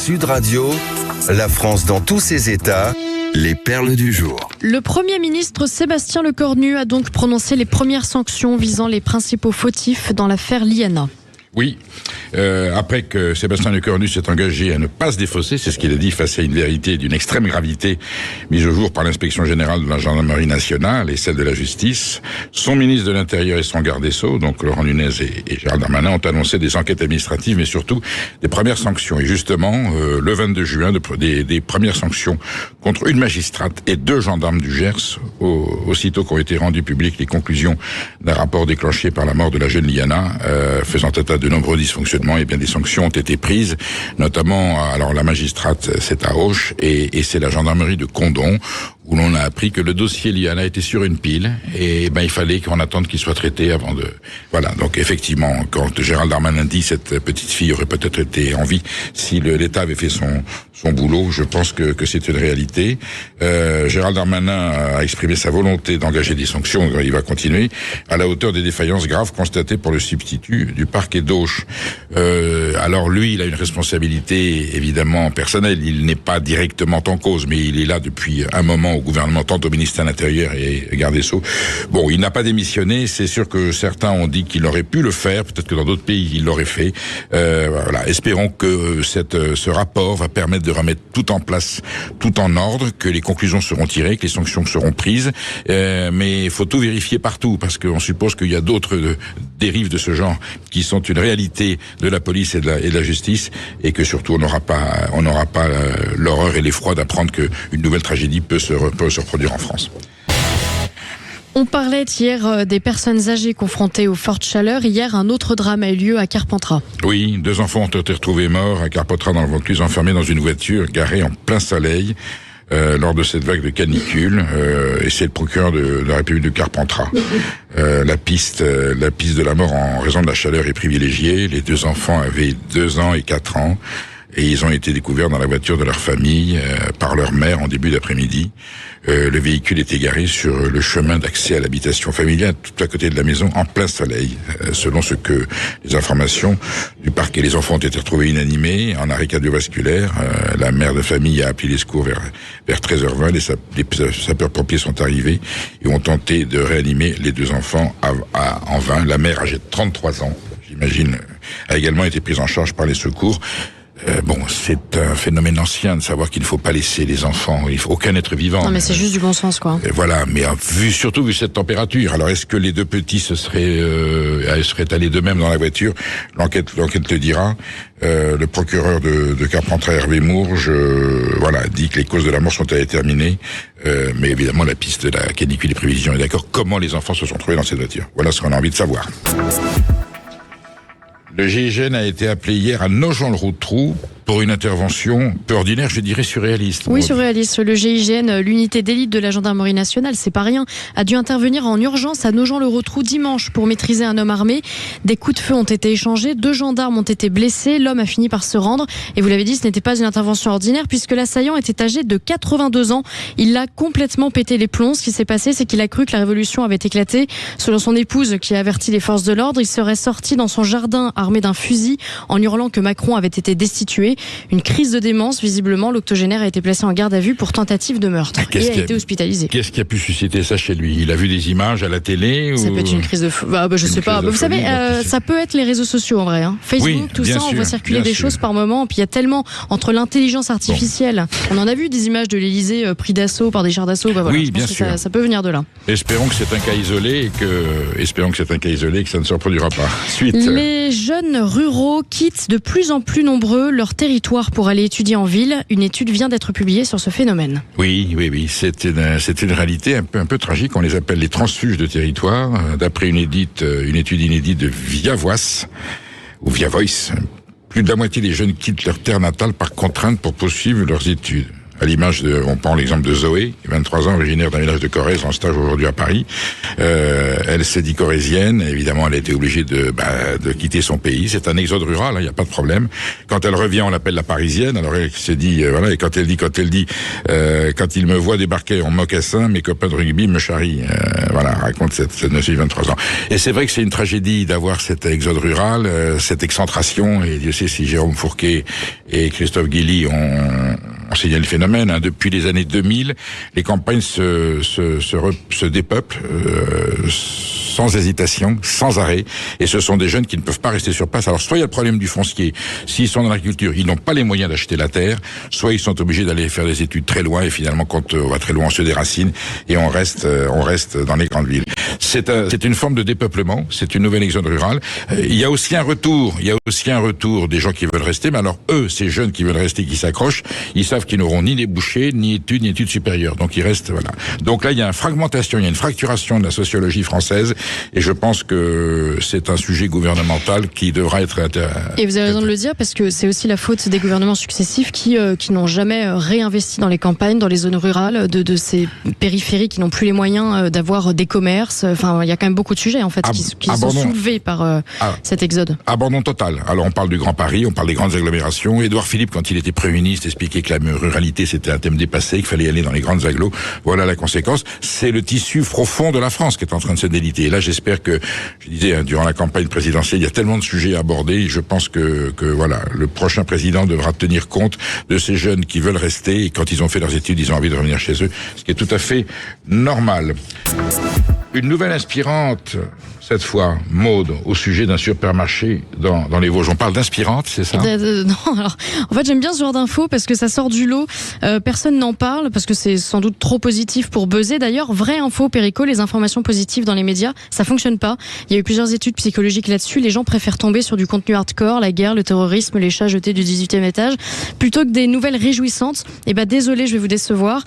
Sud Radio, la France dans tous ses états, les perles du jour. Le Premier ministre Sébastien Lecornu a donc prononcé les premières sanctions visant les principaux fautifs dans l'affaire Liana. Oui, après que Sébastien Lecornu s'est engagé à ne pas se défausser, c'est ce qu'il a dit face à une vérité d'une extrême gravité mise au jour par l'inspection générale de la gendarmerie nationale et celle de la justice, son ministre de l'Intérieur et son garde des Sceaux, donc Laurent Nunez et Gérald Darmanin, ont annoncé des enquêtes administratives, mais surtout des premières sanctions. Et justement, le 22 juin, des premières sanctions contre une magistrate et 2 gendarmes du Gers, aussitôt qu'ont été rendues publiques les conclusions d'un rapport déclenché par la mort de la jeune Liana, faisant état de nombreux dysfonctionnements, et bien des sanctions ont été prises, notamment, alors la magistrate c'est à Auch et c'est la gendarmerie de Condom, où l'on a appris que le dossier Liana était sur une pile et il fallait qu'on attende qu'il soit traité avant de... Voilà, donc effectivement, quand Gérald Darmanin dit cette petite fille aurait peut-être été en vie si l'État avait fait son boulot, je pense que c'est une réalité. Gérald Darmanin a exprimé sa volonté d'engager des sanctions, il va continuer, à la hauteur des défaillances graves constatées pour le substitut du parquet d'Auch. Alors lui, il a une responsabilité évidemment personnelle, il n'est pas directement en cause, mais il est là depuis un moment au gouvernement, tant au ministère de l'Intérieur et garde des Sceaux. Bon, il n'a pas démissionné, c'est sûr que certains ont dit qu'il aurait pu le faire, peut-être que dans d'autres pays il l'aurait fait. Voilà, espérons que ce rapport va permettre de remettre tout en place, tout en ordre, que les conclusions seront tirées, que les sanctions seront prises, mais il faut tout vérifier partout, parce qu'on suppose qu'il y a d'autres dérives de ce genre qui sont une réalité de la police et de la justice, et que surtout on n'aura pas l'horreur et l'effroi d'apprendre qu'une nouvelle tragédie peut se reproduire en France. On parlait hier des personnes âgées confrontées aux fortes chaleurs. Hier, un autre drame a eu lieu à Carpentras. Oui, 2 enfants ont été retrouvés morts à Carpentras dans le Vaucluse, enfermés dans une voiture garée en plein soleil lors de cette vague de canicule. Et c'est le procureur de la République de Carpentras. La piste de la mort en raison de la chaleur est privilégiée. Les 2 enfants avaient 2 ans et 4 ans. Et ils ont été découverts dans la voiture de leur famille par leur mère en début d'après-midi. Le véhicule était garé sur le chemin d'accès à l'habitation familiale, tout à côté de la maison, en plein soleil. Selon ce que les informations du parquet, les enfants ont été retrouvés inanimés, en arrêt cardiovasculaire. La mère de famille a appelé les secours vers 13h20. Les sapeurs-pompiers sont arrivés et ont tenté de réanimer les 2 enfants en vain. La mère, âgée de 33 ans, j'imagine, a également été prise en charge par les secours. Bon, c'est un phénomène ancien de savoir qu'il ne faut pas laisser les enfants, il faut aucun être vivant. Non, mais c'est juste du bon sens, quoi. Voilà, mais surtout vu cette température. Alors, est-ce que les 2 petits seraient allés d'eux-mêmes dans la voiture? L'enquête le dira. Le procureur de Carpentras, Hervé Mourge, dit que les causes de la mort sont à déterminer. Mais évidemment, la piste de la canicule des prévisions est d'accord. Comment les enfants se sont trouvés dans cette voiture? Voilà ce qu'on a envie de savoir. Le GIGN a été appelé hier à Nogent-le-Rotrou pour une intervention peu ordinaire, je dirais surréaliste. Oui, surréaliste. Le GIGN, l'unité d'élite de la gendarmerie nationale, c'est pas rien, a dû intervenir en urgence à Nogent-le-Rotrou dimanche pour maîtriser un homme armé. Des coups de feu ont été échangés, 2 gendarmes ont été blessés, l'homme a fini par se rendre. Et vous l'avez dit, ce n'était pas une intervention ordinaire puisque l'assaillant était âgé de 82 ans. Il a complètement pété les plombs. Ce qui s'est passé, c'est qu'il a cru que la révolution avait éclaté. Selon son épouse qui a averti les forces de l'ordre, il serait sorti dans son jardin armé d'un fusil en hurlant que Macron avait été destitué. Une crise de démence, visiblement, l'octogénaire a été placé en garde à vue pour tentative de meurtre et a été hospitalisé. Qu'est-ce qui a pu susciter ça chez lui? Il a vu des images à la télé? Ça peut être une crise de je sais pas. Vous savez, ça peut être les réseaux sociaux en vrai. Facebook, oui, tout ça, on voit circuler des choses par moment. Puis il y a tellement, entre l'intelligence artificielle, on en a vu des images de l'Élysée pris d'assaut par des chars d'assaut. Oui, bien sûr. Ça peut venir de là. Espérons que c'est un cas isolé et que ça ne se reproduira pas. Suite. Les jeunes ruraux quittent de plus en plus nombreux leur territoire pour aller étudier en ville. Une étude vient d'être publiée sur ce phénomène. Oui. C'est une réalité un peu tragique. On les appelle les transfuges de territoire. D'après une étude inédite de Via Voice, plus de la moitié des jeunes quittent leur terre natale par contrainte pour poursuivre leurs études. À l'image on prend l'exemple de Zoé, 23 ans, originaire d'un village de Corrèze, en stage aujourd'hui à Paris. Elle s'est dit corrézienne. Évidemment, elle a été obligée de quitter son pays. C'est un exode rural, il n'y a pas de problème. Quand elle revient, on l'appelle la Parisienne. Alors elle s'est dit, voilà, et quand il me voit débarquer en mocassin, mes copains de rugby me charrient. Voilà, raconte cette notion de 23 ans. Et c'est vrai que c'est une tragédie d'avoir cet exode rural, cette excentration, et Dieu sait si Jérôme Fourquet et Christophe Guilly ont signalé le phénomène. Depuis les années 2000, les campagnes se dépeuplent sans hésitation, sans arrêt, et ce sont des jeunes qui ne peuvent pas rester sur place. Alors soit il y a le problème du foncier, s'ils sont dans l'agriculture, ils n'ont pas les moyens d'acheter la terre, soit ils sont obligés d'aller faire des études très loin, et finalement quand on va très loin, on se déracine et on reste dans les grandes villes. C'est une forme de dépeuplement, c'est une nouvelle exode rurale. Il y a aussi un retour des gens qui veulent rester, mais alors eux, ces jeunes qui veulent rester, qui s'accrochent, ils savent qu'ils n'auront ni débouchés, ni études supérieures. Donc ils restent, voilà. Donc là, il y a une fragmentation, il y a une fracturation de la sociologie française, et je pense que c'est un sujet gouvernemental qui devra être... Et vous avez raison de le dire, parce que c'est aussi la faute des gouvernements successifs qui n'ont jamais réinvesti dans les campagnes, dans les zones rurales, de ces périphéries qui n'ont plus les moyens d'avoir des commerces. Enfin, il y a quand même beaucoup de sujets, en fait, qui sont soulevés par cet exode. Abandon total. Alors, on parle du Grand Paris, on parle des grandes agglomérations. Édouard Philippe, quand il était Premier ministre, expliquait que la ruralité, c'était un thème dépassé, qu'il fallait aller dans les grandes agglos. Voilà la conséquence. C'est le tissu profond de la France qui est en train de se déliter. Et là, j'espère que, je disais, durant la campagne présidentielle, il y a tellement de sujets à aborder. Je pense que voilà, le prochain président devra tenir compte de ces jeunes qui veulent rester, et quand ils ont fait leurs études, ils ont envie de revenir chez eux, ce qui est tout à fait normal. Une nouvelle inspirante, cette fois, Maude, au sujet d'un supermarché dans les Vosges. On parle d'inspirante, c'est ça? Non, alors, en fait, j'aime bien ce genre d'infos parce que ça sort du lot. Personne n'en parle parce que c'est sans doute trop positif pour buzzer. D'ailleurs, vraie info, Perico, les informations positives dans les médias, ça fonctionne pas. Il y a eu plusieurs études psychologiques là-dessus. Les gens préfèrent tomber sur du contenu hardcore, la guerre, le terrorisme, les chats jetés du 18e étage, plutôt que des nouvelles réjouissantes. Et désolé, je vais vous décevoir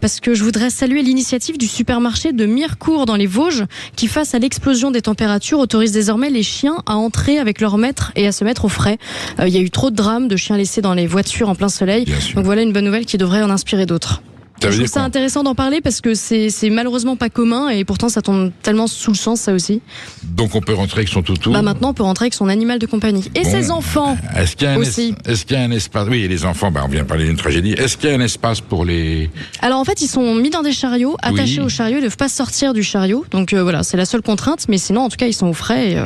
parce que je voudrais saluer l'initiative du supermarché de Mirecourt dans les Vosges qui, face à l'explosion des températures, autorise désormais les chiens à entrer avec leur maître et à se mettre au frais. Il y a eu trop de drames de chiens laissés dans les voitures en plein soleil. Donc voilà une bonne nouvelle qui devrait en inspirer d'autres. Je trouve ça intéressant d'en parler parce que c'est malheureusement pas commun et pourtant ça tombe tellement sous le sens, ça aussi. Donc on peut rentrer avec son toutou. Maintenant on peut rentrer avec son animal de compagnie. Et ses enfants est-ce qu'il y a aussi. Est-ce qu'il y a un espace? Oui, les enfants, on vient de parler d'une tragédie. Est-ce qu'il y a un espace pour les... Alors en fait ils sont mis dans des chariots, attachés au chariot, ils ne doivent pas sortir du chariot. Donc voilà, c'est la seule contrainte, mais sinon en tout cas ils sont au frais et,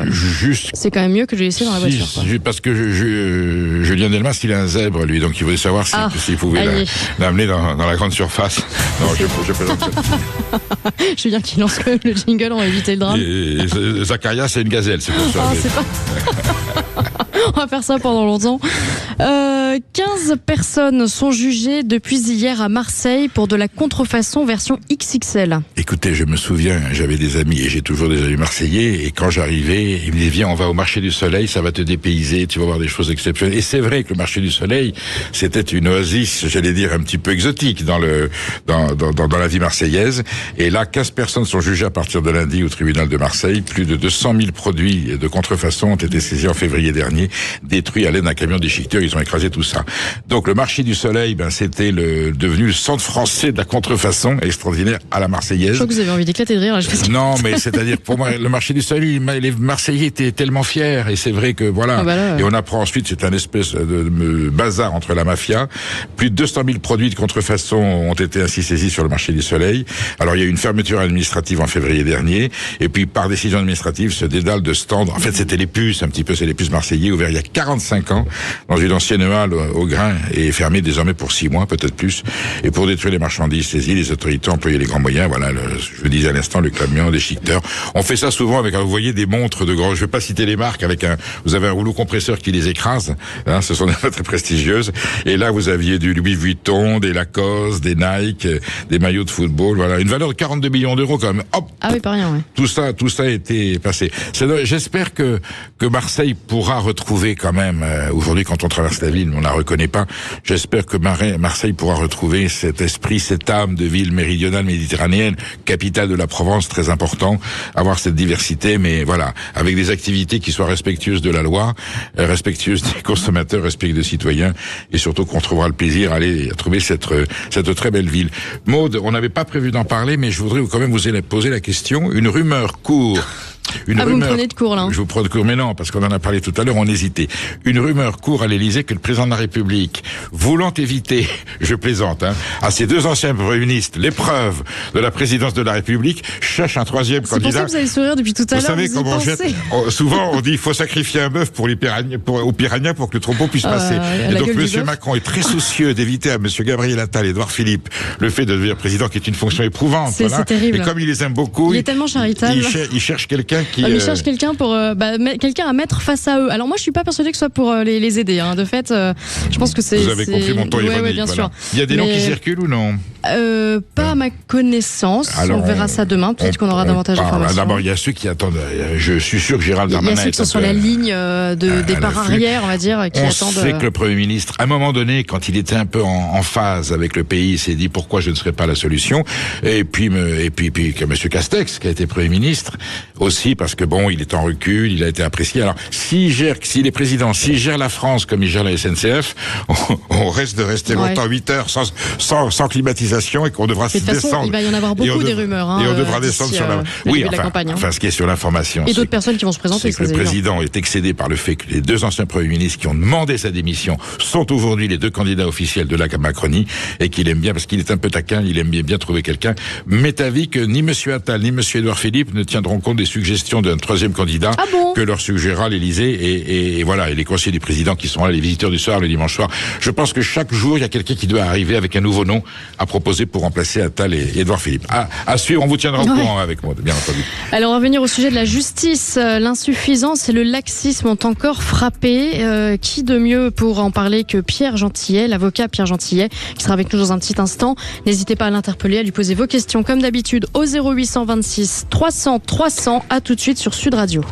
c'est quand même mieux que de les laisser dans la voiture. Parce que Julien Delmas, il a un zèbre lui, donc il voulait savoir s'il pouvait l'amener dans la grande surface. Non, je plaisante. Julien qui lance le jingle, on va éviter le drame. Et Zacharia, c'est une gazelle, c'est pour ça. C'est pas... On va faire ça pendant longtemps. 15 personnes sont jugées depuis hier à Marseille pour de la contrefaçon version XXL. Écoutez, je me souviens, j'avais des amis, et j'ai toujours des amis marseillais, et quand j'arrivais, ils me disaient, viens, on va au marché du Soleil, ça va te dépayser, tu vas voir des choses exceptionnelles. Et c'est vrai que le marché du Soleil, c'était une oasis, j'allais dire, un petit peu exotique dans la vie marseillaise. Et là, 15 personnes sont jugées à partir de lundi au tribunal de Marseille. Plus de 200 000 produits de contrefaçon ont été saisis en février dernier, détruits à l'aide d'un camion déchiqueteur. Ils ont écrasé tout ça. Donc le marché du Soleil, c'était devenu le centre français de la contrefaçon, extraordinaire à la marseillaise. Je crois que vous avez envie d'éclater de rire. Là, non, mais c'est-à-dire, pour moi, le marché du Soleil, les Marseillais étaient tellement fiers, et c'est vrai que voilà. Et on apprend ensuite, c'est un espèce de bazar entre la mafia. Plus de 200 000 produits de contrefaçon ont été ainsi saisis sur le marché du Soleil. Alors il y a eu une fermeture administrative en février dernier, et puis par décision administrative, ce dédale de stands, en fait c'était les puces, un petit peu, c'est les puces marseillais, ouvert il y a 45 ans, dans une ancienne halle au grain, et fermé désormais pour 6 mois, peut-être plus. Et pour détruire les marchandises saisies, les autorités ont employé les grands moyens, voilà, je le disais à l'instant, le camion déchiqueteur. On fait ça souvent avec, vous voyez, des montres de gros, je vais pas citer les marques, vous avez un rouleau compresseur qui les écrase, ce sont des montres très prestigieuses, et là vous aviez du Louis Vuitton, des Lacoste, des Nike, des maillots de football, voilà, une valeur de 42 millions d'euros quand même. Hop. Ah oui, pas rien, ouais. Tout ça a été passé. J'espère que Marseille pourra retrouver retrouver quand même, aujourd'hui quand on traverse la ville, on la reconnaît pas. J'espère que Marseille pourra retrouver cet esprit, cette âme de ville méridionale méditerranéenne, capitale de la Provence, très important, avoir cette diversité, mais voilà, avec des activités qui soient respectueuses de la loi, respectueuses des consommateurs, respectueuses des citoyens, et surtout qu'on trouvera le plaisir à aller trouver cette très belle ville. Maude, on n'avait pas prévu d'en parler, mais je voudrais quand même vous poser la question. Une rumeur court. Vous me prenez de court, là. Je vous prends de court, mais non, parce qu'on en a parlé tout à l'heure, on hésitait. Une rumeur court à l'Élysée que le président de la République, voulant éviter, je plaisante, à ses deux anciens premiers ministres, l'épreuve de la présidence de la République, cherche un troisième candidat. C'est pour ça que vous avez sourire depuis tout à l'heure. Vous savez comment on jette. Souvent, on dit, il faut sacrifier un bœuf aux piranhas pour que le troupeau puisse passer. Et donc, M. Macron est très soucieux d'éviter à M. Gabriel Attal, Édouard Philippe, le fait de devenir président, qui est une fonction éprouvante. C'est terrible. Et comme il les aime beaucoup, il est tellement charitable. Il cherche quelqu'un qui... ils cherchent quelqu'un pour quelqu'un à mettre face à eux. Alors moi je suis pas persuadée que ce soit pour les aider. De fait, je pense que c'est. Vous avez compris mon ton ironique. Ouais, bien sûr. Il y a des noms qui circulent ou non? Pas à ma connaissance. Alors, on verra ça demain. Peut-être qu'on aura davantage d'informations. D'abord, il y a ceux qui attendent. Je suis sûr que Gérald Darmanin. Il y a ceux qui sont sur la ligne de départ arrière, on va dire, qui attendent. On sait que le Premier ministre, à un moment donné, quand il était un peu en phase avec le pays, il s'est dit pourquoi je ne serais pas la solution. Et puis que M. Castex, qui a été Premier ministre, aussi parce que bon, il est en recul, il a été apprécié. Alors, s'il est président, s'il gère la France comme il gère la SNCF, on reste de rester longtemps 8 heures sans climatisation et qu'on devra se descendre. Il va y en avoir beaucoup des rumeurs. Et on devra descendre sur la. Oui, enfin, ce qui est sur l'information. Et d'autres personnes qui vont se présenter. C'est que le président est excédé par le fait que les deux anciens premiers ministres qui ont demandé sa démission sont aujourd'hui les deux candidats officiels de la Macronie et qu'il aime bien parce qu'il est un peu taquin, il aime bien trouver quelqu'un. M'est avis que ni M. Attal ni M. Édouard Philippe ne tiendront compte des suggestions d'un troisième candidat que leur suggérera l'Élysée et voilà, et les conseillers du président qui sont là, les visiteurs du soir, le dimanche soir. Je pense que chaque jour, il y a quelqu'un qui doit arriver avec un nouveau nom à proposer pour remplacer Attal et Édouard Philippe. À suivre, on vous tiendra au courant avec moi, bien entendu. Alors, on va venir au sujet de la justice. L'insuffisance et le laxisme ont encore frappé. Qui de mieux pour en parler que Pierre Gentillet, l'avocat Pierre Gentillet, qui sera avec nous dans un petit instant. N'hésitez pas à l'interpeller, à lui poser vos questions comme d'habitude au 0826 300 300. À tout de suite sur Sud Radio.